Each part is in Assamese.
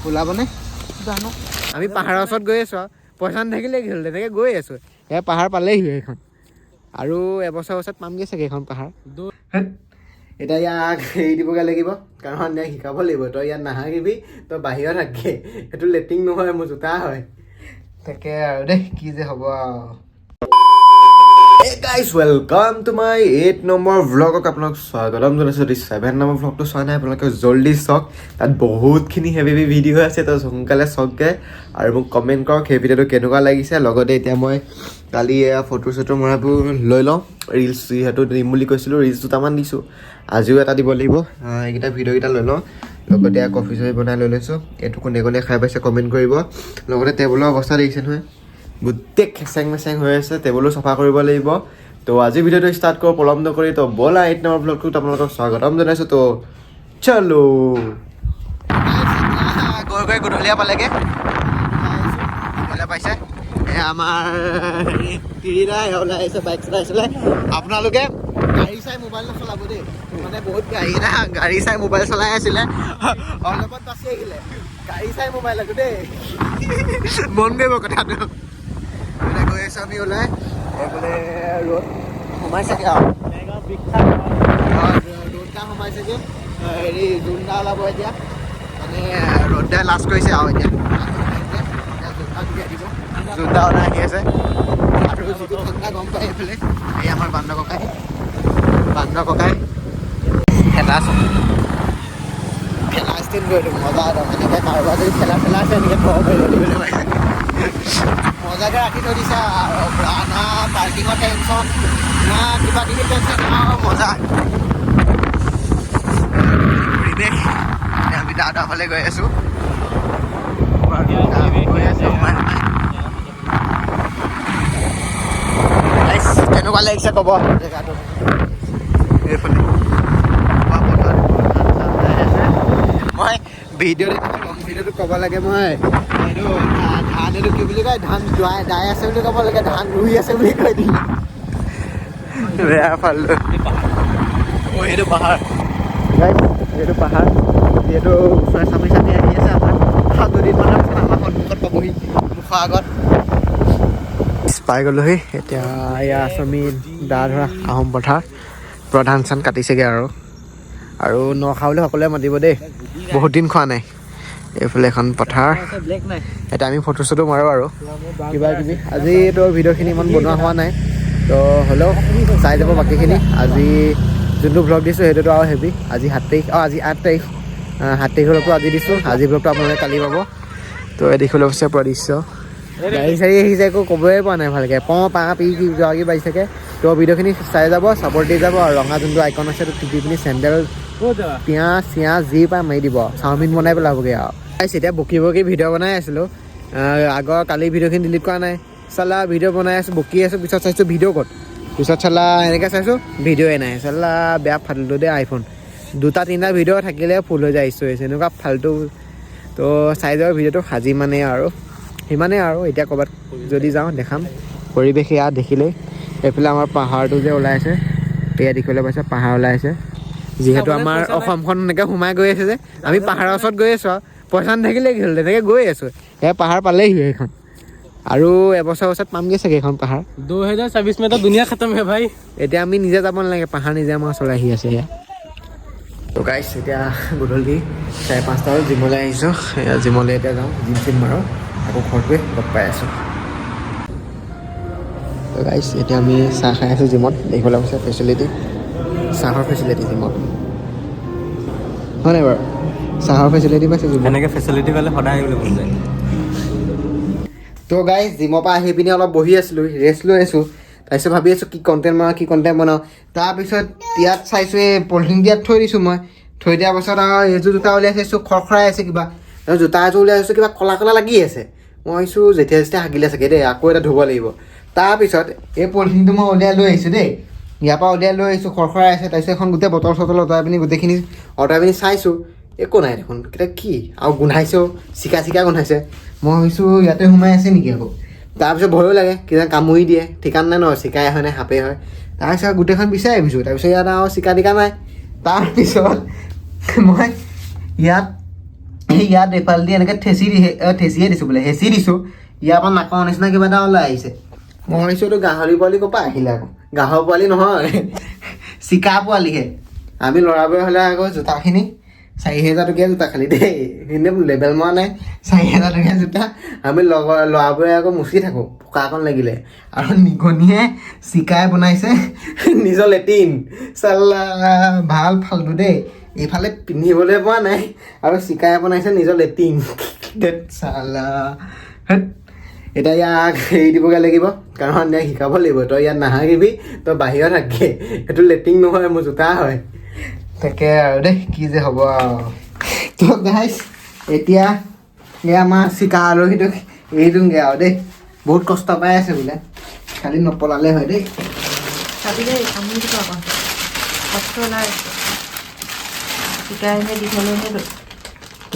ওলাবনে জানো আমি পাহাৰৰ ওচৰত গৈ আছো পইচা নাথাকিলে কি হ'ল তেনেকৈ গৈ আছো এয়া পাহাৰ পালেহি এইখন আৰু এবছৰ পাছত পামগৈ চাগে এইখন পাহাৰ এতিয়া ইয়াক এৰি দিবগৈ লাগিব কাৰণ ইয়াক শিকাব লাগিব তই ইয়াত নাহাকিবি তই বাহিৰত থাকি সেইটো লেট্ৰিন নহয় মোৰ জোতা হয় তাকে আৰু দেই কি যে হ'ব Hey guys, welcome to my 8 number vlog আপোনাক স্বাগতম জনাইছো 7 নম্বৰ vlogটো চোৱা নাই আপোনালোকে জলদি চাওক তাত বহুতখিনি হেভি ভিডিঅ' আছে তো সোনকালে চাওকগে আৰু মোক কমেণ্ট কৰক সেই ভিডিঅ'টো কেনেকুৱা লাগিছে লগতে এতিয়া মই কালি এয়া ফটো মৰাবোৰ লৈ লওঁ ৰিলছ যিহেতু দিম বুলি কৈছিলোঁ ৰিলছ দুটামান দিছোঁ আজিও এটা দিব লাগিব এইকেইটা ভিডিঅ'কেইটা লৈ লওঁ লগতে কফি চফি বনাই লৈ লৈছোঁ এইটো কোনে কোনে খাই পাইছে কমেণ্ট কৰিব লগতে টেবুলৰ অৱস্থা দেখিছে নহয় গোটেই খেচেং মেচেং হৈ আছে টেবুলো চাফা কৰিব লাগিব তো আজি ভিডিঅ'টো ষ্টাৰ্ট কৰোঁ পলম নকৰি তো ব'লা 8 নম্বৰ ব্লগটোত আপোনালোকক স্বাগতম জনাইছোঁ তো চলো গৈ গধূলীয়া পালেগৈ পাইছে আমাৰ তিৰিদাই ওলাই আহিছে বাইক চলাই আপোনালোকে গাড়ী চাই মোবাইল নচলাব দেই মানে বহুত গাড়ী চাই মোবাইল চলাই আছিলে অলপত বাচি আহিলে গাড়ী চাই মোবাইল আকৌ দেই মন কৰিব কথাটো গৈ আছো আমি ওলাই বোলে ৰ'দ সোমাইছেগে আৰু ৰ'দটা সোমাইছেগে হেৰি জোনটা ওলাব এতিয়া মানে ৰ'দটা লাষ্ট কৰিছে আৰু এতিয়া জোনটা ওলাই আহি আছে আৰু যিটো ঠাণ্ডা গম পাই এইফালে এই আমাৰ বান্ধ ককাই খেলা ষ্টেণ্ড কৰিলোঁ মজা একদম এনেকৈ কাৰোবাৰ যদি খেলা আছে এনেকৈ থ'ব পাৰিব মজাকৈ ৰাখি থৈ দিছা না পাৰ্কিঙৰ টেনশ্যন না কিবা কিবি টেনশ্যন মজা পৰিৱেশ আমি দাদা ফালে গৈ আছোঁ কেনেকুৱা লাগিছে ক'ব জেগাটো এইফালে মই ভিডিঅ'টো ক'ব লাগে মই এইটো ধান এইটো কি বুলি কয় ধান দাই আছে বুলি ক'ব লাগে ধান ৰুই আছে বুলি কৈ দিম বেয়া পালোঁ সেইটো পাহাৰ যিহেতু ওচৰে চাপি আহি আছে আমাৰ 7 দিনমানৰ পিছত আমাৰ সন্মুখত পাবহি মুখৰ আগত পাই গ'লোহি এতিয়া এয়া আছোঁ আমি দা ধৰা আহোম পথাৰ প্ৰধান চান কাটিছেগৈ আৰু নখাবলৈ সকলোৱে মাতিব দেই বহুত দিন খোৱা নাই এইফালে এখন পথাৰ এতিয়া আমি ফটো চটো মাৰোঁ আৰু কিবা কিবি আজিতো ভিডিঅ'খিনি ইমান বনোৱা হোৱা নাই তো হ'লেও চাই যাব বাকীখিনি আজি যোনটো ভ্লগ দিছোঁ সেইটোতো আৰু হেভি আজি 7 তাৰিখ আজি 8 তাৰিখ 7 তাৰিখলৈকে আজি দিছোঁ আজি ভ্লগটো আপোনালোকে কালি পাব তো দেখিবলৈ পাইছে পুৰা দৃশ্য গাড়ী চাড়ী আহিছে একো ক'বই পৰা নাই ভালকৈ পা পি কিবা কিবি বাজি থাকে তো ভিডিঅ'খিনি চাই যাব ছাপৰ্ট দি যাব আৰু ৰঙা যোনটো আইকন আছে তো টিপি পিনি চেণ্ডেল পিঁয়াজ চিঁয়াজ যি পাই মাৰি দিব চাওমিন বনাই পেলাবগৈ আৰু এতিয়া বকি ভিডিঅ' বনাই আছিলোঁ আগৰ কালি ভিডিঅ'খিনি ডিলিট কৰা নাই চালা ভিডিঅ' বনাই আছোঁ বকি আছোঁ পিছত চাইছোঁ ভিডিঅ' ক'ত পিছত চালা এনেকৈ চাইছোঁ ভিডিঅ'ই নাই চালা বেয়া ফাল্টু দেই আইফোন 2-3টা ভিডিঅ' থাকিলে ফুল হৈ যায় হৈছে এনেকুৱা ফাল্টু তো চাই যাওঁ ভিডিঅ'টো সাজি মানে আৰু সিমানেই আৰু এতিয়া ক'ৰবাত যদি যাওঁ দেখাম পৰিৱেশ ইয়াত দেখিলেই এইফালে আমাৰ পাহাৰটো যে ওলাই আছে এয়া দেখিবলৈ পাইছে পাহাৰ ওলাই আছে যিহেতু আমাৰ অসমখন এনেকৈ সোমাই গৈ আছে যে আমি পাহাৰৰ ওচৰত গৈ আছোঁ পইচা নাথাকিলে কি হ'ল তেনেকৈ গৈ আছোঁ সেয়া পাহাৰ পালেহি এইখন আৰু এবছৰ পাছত পামগৈ চাগে এইখন পাহাৰ 2026 में तो दुनिया खत्म है भाई এতিয়া আমি নিজে যাব নালাগে পাহাৰ নিজে আমাৰ ওচৰলৈ আহি আছে এয়া তো গাইছ এতিয়া গধূলি 4-5টা বজাত জিমলৈ আহিছোঁ এয়া জিমলৈ এতিয়া যাওঁ জিম মাৰোঁ আকৌ ঘৰত গৈ লগ পাই আছোঁ তো গাইছ এতিয়া আমি চাহ খাই আছোঁ জিমত দেখিবলৈ পাইছে চাহৰ ফেচিলিটি জিমত হয় নাই বাৰু চাহৰ ফেচিলিটি পাইছে জিমত এনেকৈ ফেচিলিটি পালে সদায় আহিবলৈ মন যায় তো গাইছ জিমৰ পৰা আহি পিনি অলপ বহি আছিলোঁ ৰেষ্ট লৈ আছোঁ তাৰপিছত ভাবি আছোঁ কি কণ্টেণ্ট বনাওঁ তাৰপিছত ইয়াত চাইছোঁ এই পলিথিন দিয়াত থৈ দিছোঁ মই থৈ দিয়াৰ পাছত আৰু এইযোৰ জোতা উলিয়াই চাইছোঁ খৰখৰাই আছে কিবা জোতা এযোৰ উলিয়াই আছোঁ কিবা ক'লা লাগি আছে মই ভাবিছোঁ যেতিয়া হাগিলে চাগে দেই আকৌ এটা ধুব লাগিব তাৰপিছত এই পলিথিনটো মই উলিয়াই লৈ আহিছোঁ দেই ইয়াৰ পৰা উলিয়াই লৈ আহিছোঁ খৰখৰাই আছে তাৰপিছত এখন গোটেই বটল চটল অঁতৰাই পিনি গোটেইখিনি অঁতৰাই পিনি চাইছোঁ একো নাই দেখোন এতিয়া কি আৰু গোন্ধাইছেও চিকা গোন্ধাইছে মই ভাবিছোঁ ইয়াতে সোমাই আছে নেকি আকৌ তাৰপিছত ভয়ো লাগে কিবা কামুৰি দিয়ে ঠিকান নাই ন চিকাই হয় নে সাপে হয় তাৰপিছত গোটেইখন বিচাৰি আহিছোঁ তাৰপিছত ইয়াত আৰু চিকা টিকা নাই তাৰপিছত মই ইয়াত এফাল দি এনেকৈ ঠেচিয়ে দিছোঁ বোলে, হেঁচি দিছোঁ। ইয়াৰ পৰা নাকৰ নিচিনা কিবা এটা ওলাই আহিছে। মই ভাবিছোঁ এইটো গাহৰি পোৱালি ক'ৰ পৰা আহিলে আকৌ। গাহৰি পোৱালি নহয়, চিকা পোৱালিহে। আমি ল'ৰাবোৰে হ'লে আকৌ জোতাখিনি 4,000 টকীয়া জোতা খালি দেই, এনে লেবেল মৰা নাই, 4,000 টকীয়া জোতা। আমি ল'ৰাবোৰে আকৌ মুচি থাকোঁ বোকাকণ লাগিলে। আৰু নিগনিয়ে চিকাই বনাইছে নিজৰ লেট্ৰিন। চাল্লা ভাল ফাল্টু দেই, এইফালে পিন্ধিবলৈ পোৱা নাই আৰু চিকাই বনাইছে নিজৰ লেট্ৰিন। চাল্লা এতিয়া ইয়াক এৰি দিবগৈ লাগিব, কাৰণ ইয়াক শিকাব লাগিব, তই ইয়াত নাহাগিবি, তই বাহিৰত থাকি, সেইটো লেট্ৰিন নহয়, মোৰ জোতা হয়। তাকে আৰু দেই কি যে হ'ব আৰু। তো গাইছ এতিয়া এই আমাৰ চিকা আলহীটোক এৰি দিওঁগৈ আৰু দেই, বহুত কষ্ট পাই আছে বোলে, খালি নপলালে হয় দেই। চাবি দেই কামুৰি দিব আকৌ, কষ্ট নাই চিকাই দীঘলৈহে লৈ।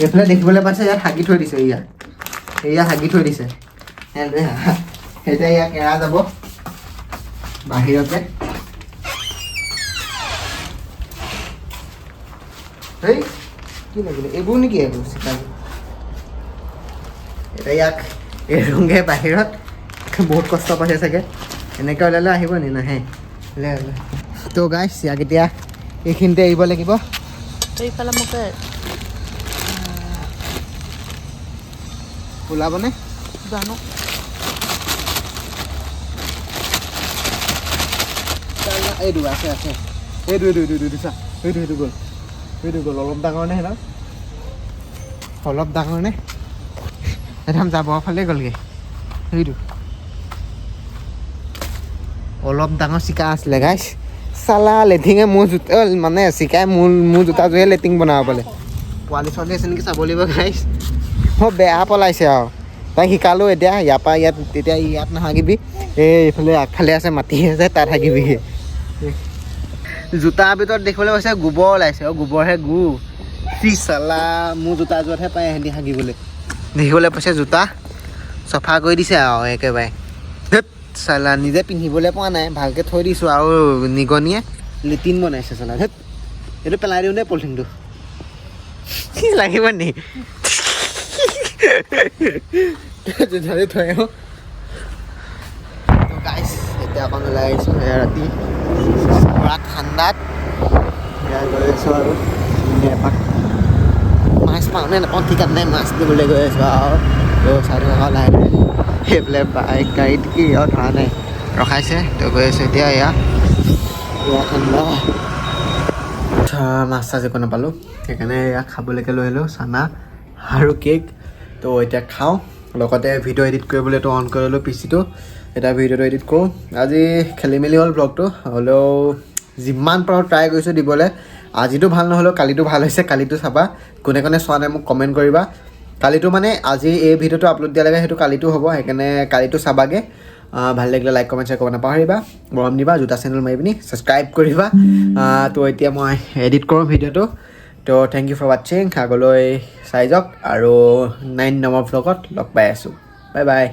এইফালে দেখিবলৈ পাইছে ইয়াত হাগি থৈ দিছে, এয়া হাগি থৈ দিছে। এতিয়া ইয়াক এৰা যাব বাহিৰতে। এই কি লাগিলে এইবোৰ নেকি, এইবোৰ চিকাবোৰ। এতিয়া ইয়াক এৰোগে বাহিৰত, বহুত কষ্ট পাইছে চাগে, এনেকৈ ওলালে আহিব নি, নাহে। তো গাইছ ইয়াক এতিয়া এইখিনিতে এৰিব লাগিব। এইফালে মোকে ওলাবনে জানো এইটো আছে এইটো চা, সেইটো গ'ল, অলপ ডাঙৰ নে সেইডাল, অলপ ডাঙৰ নে, একদম যাবৰ ফালে গ'লগৈ। সেইটো অলপ ডাঙৰ চিকা আছিলে গাইছ। চালা লেটিঙে মোৰ জোতা মানে চিকাই মোৰ জোতাযোৰে লেটিং বনাব পালে। পোৱালি ছোৱালী আছে নেকি চাব লাগিব গাইছ। মই বেয়া পলাইছে আৰু তাক শিকালোঁ। এতিয়া ইয়াৰ পৰা এতিয়া ইয়াত নাহাগিবি, এইফালে আগফালে আছে মাটি আছে, তাত হাগিবি। জোতাৰ ভিতৰত দেখিবলৈ পাইছে গোবৰ ওলাইছে, আৰু গোবৰহে চালা মোৰ জোতা যোৰতহে পায় সিহঁতি হাগিবলৈ। দেখিবলৈ পাইছে জোতা চফা কৰি দিছে আৰু একেবাৰে। ধেত চালা নিজে পিন্ধিবলৈ পোৱা নাই, ভালকৈ থৈ দিছোঁ, আৰু নিগনিয়ে লেট্ৰিন বনাইছে চালা। ধেত এইটো পেলাই দিওঁ দেই পলিথিনটো, কি লাগিব নি থৈ আহোঁ। গাইছ এতিয়া অকণ ওলাই আহিছোঁ, ৰাতি পুৰা ঠাণ্ডাত গৈ আছোঁ আৰু এপাক মাছ পাওঁ নে নাপাওঁ ঠিকাত নাই, মাছ দিবলৈ গৈ আছোঁ আৰু চাই থকা লাহে লাহে। সেইফালে বাইক গাড়ীত কি আৰু ধৰা নাই, ৰখাইছে তো গৈ আছোঁ এতিয়া। এয়া ঠাণ্ডা মাছ চাছ একো নাপালোঁ, সেইকাৰণে এয়া খাবলৈকে লৈ আহিলোঁ, চানা আৰু কেক। তো এতিয়া খাওঁ, লগতে ভিডিঅ' এডিট কৰিবলৈতো অন কৰি ল'লোঁ পিচিটো। এতিয়া ভিডিঅ'টো এডিট কৰোঁ। আজি খেলি মেলি হ'ল ব্লগটো, হ'লেও যিমান পাৰোঁ ট্ৰাই কৰিছোঁ দিবলৈ। আজিতো ভাল নহ'লেও কালিটো ভাল হৈছে, কালিটো চাবা। কোনে কোনে চোৱা নাই মোক কমেণ্ট কৰিবা। কালিটো মানে আজি এই ভিডিঅ'টো আপলোড দিয়ালৈকে সেইটো কালিটো হ'ব, সেইকাৰণে কালিটো চাবাগৈ। ভাল লাগিলে লাইক কমেণ্ট শ্বেয়াৰ কৰিব নাপাহৰিবা, মৰম দিবা, জোতা চেনেল মাৰি পিনি ছাবস্ক্ৰাইব কৰিবা। তো এতিয়া মই এডিট কৰোঁ ভিডিঅ'টো। তো থেংক ইউ ফৰ ৱাটছিং, আগলৈ চাই যাওক, আৰু 9 নম্বৰ ভ্লগত লগ পাই আছোঁ। Bye bye.